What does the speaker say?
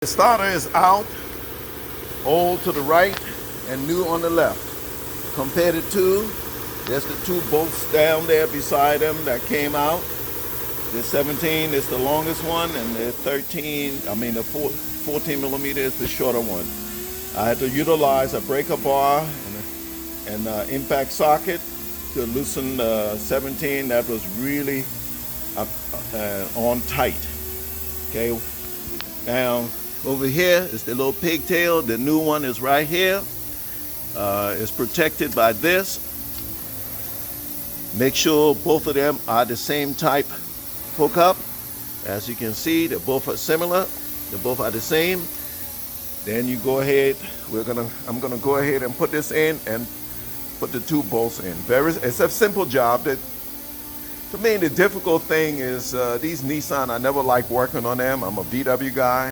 The starter is out, old to the right and new on the left. Compare the two. There's the two bolts down there beside them that came out. The 17 is the longest one, and the 14 millimeter is the shorter one. I had to utilize a breaker bar and impact socket to loosen the 17 that was really on tight. Okay, now over here is the little pigtail. The new one is right here. It's protected by this. Make sure both of them are the same type hookup. As you can see, they both are similar. They both are the same. Then you go ahead. I'm gonna go ahead and put this in and put the two bolts in. It's a simple job. To me, the difficult thing is these Nissan. I never like working on them. I'm a VW guy.